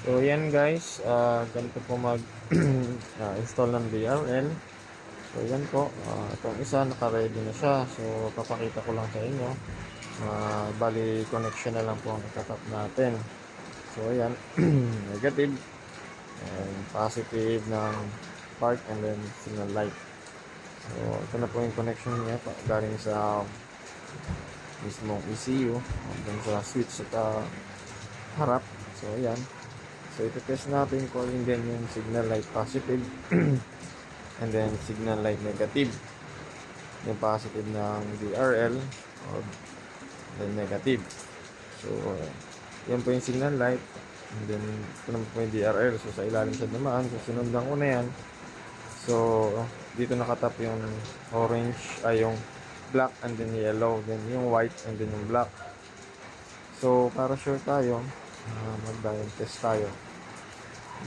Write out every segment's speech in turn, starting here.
So yan guys, ganito po mag install ng DRL. So yan po, itong isa naka-ready na siya. So papakita ko lang sa inyo. Bali connection na lang po ang itatap natin. So ayan, negative and positive ng spark and then signal light. So ito na po yung connection niya galing sa mismong ECU hanggang sa switch sa harap. So ayan. So ito-test natin kung alin din yung signal light positive and then signal light negative. Yung positive ng DRL or then negative. So yan po yung signal light and then ito naman po yung DRL. So sa ilalim sa dumaan, so sinundan ko na yan. So dito nakatap yung orange ay yung black and then yellow, then yung white and then yung black. So para sure tayo, mag-diode test tayo.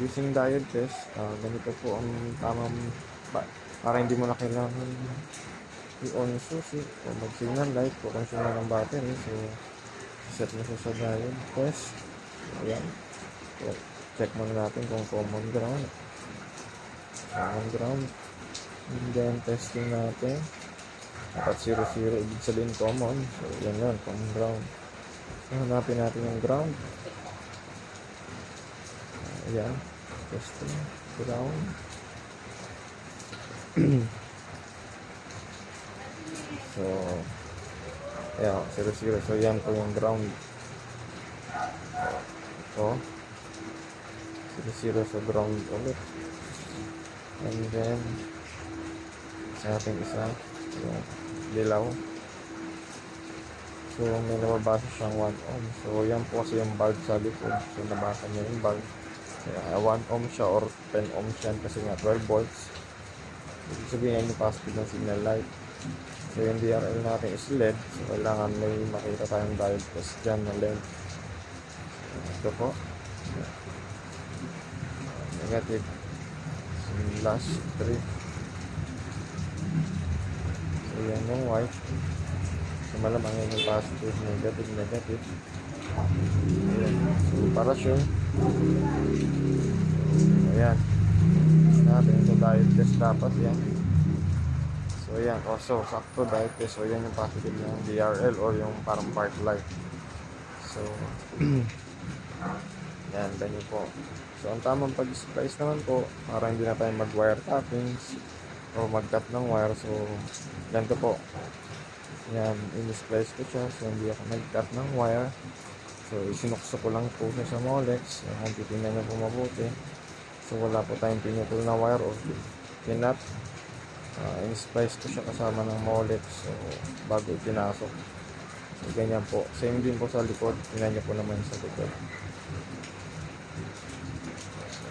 Using diode test, ganito po ang tamang para hindi mo na kailangan i-on yung susi o mag-signal light o consumer ng battery. So set mo siya sa diode test. Ayan. So, check muna natin kung common ground. Common ground. And then testing natin. Dapat 0, 0 ibig sabihin common. So yan yun, common ground. So hanapin natin yung ground. Ayan. Testing. Ground. So ayan, 0, 0. So yan po yung ground. So 0, 0 sa ground ulit. And then sa ating isa yung dilaw. So may nababasa siyang 1 ohm. So yan po kasi yung bulb sa likod. So nabasa niya yung bulb. 1 ohm siya or 10 ohm siya kasi nga 12 volts. Ibig sabihin yan yung positive ng signal light. So yung DRL natin is LED. So kailangan may makita tayong diode test dyan na LED. So, ito po. Negative. So, last 3. So yan yung white. So malamang yan yung positive, negative, negative. Ayan. So para sure. Ayan. Natin. So diode test dapat yan. So ayan. So sakto diode test. So yan yung positive ng DRL or yung parang park light. So yan. Ganyan po. So ang tamang pag-splice naman po para hindi na tayo mag-wire tappings o mag-cut ng wire. So ganito po. Yan. In-splice ko siya. So hindi ako nag-cut ng wire. So isinukso ko lang po siya sa Molex. Kung titingnan niyo po mabuti. So wala po tayong pinutol na wire o pinat. In-splice ko siya kasama ng Molex. So bago pinasok. So ganyan po. Same din po sa likod. Tingnan niyo po naman sa likod. So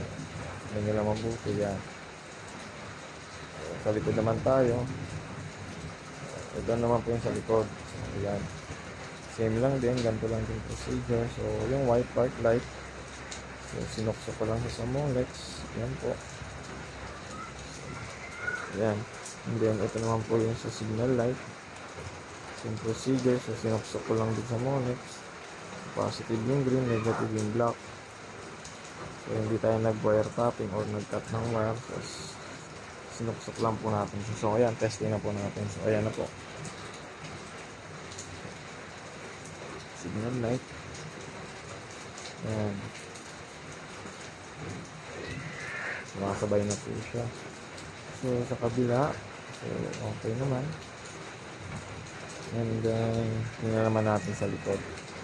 tingnan niyo lang mabuti yan. So, sa likod naman tayo. So doon naman po yung sa likod. So yan. Same lang din. Ganito lang din procedure. So yung white park light. So sinukso ko lang sa Molex. Yan po. Yan. And then ito naman po yung sa signal light. Same procedure. So sinukso ko lang din sa Molex. So, positive yung green, negative yung black. So hindi tayo nag-wire tapping or nag-cut ng wire. So sinuksok lang po natin. So ayan, testing na po natin. So ayan na po. Signal light. Ayan. Sumasabay na po siya. So sa kabila, so okay naman. And then tingnan naman natin sa likod.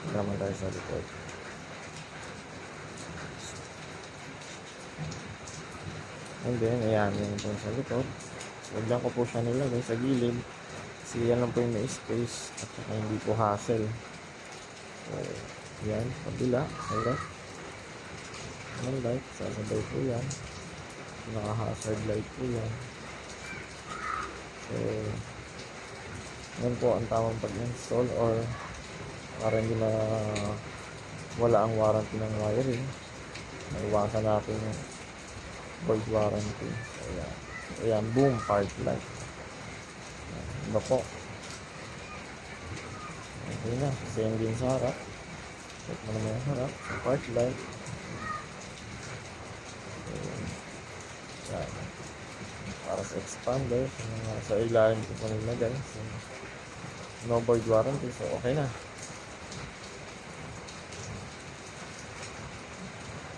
Tingnan naman tayo sa likod. And then ayan, yan po sa likod. So dyan ko po siya nilagay sa gilid. Kasi yan lang po yung may space at saka hindi po hassle. So yan, kabila, sa left. Ang light, sasabay po yan. Naka-hazard light po yan. So yan po ang tamang pag-install or para hindi na wala ang warranty ng wiring. Naiwasan natin yung void warranty. So ayan. So, ayan, boom, park light. Iba po. Okay na. Same din sa harap. Check mo naman yung harap. So park light. Yan. Para sa expander, sa ilalim ko po nilagay. So, no void warranty, so okay na.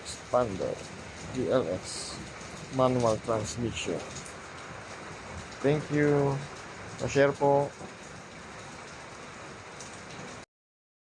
Expander GLX manual transmission. Thank you. Pa-share po.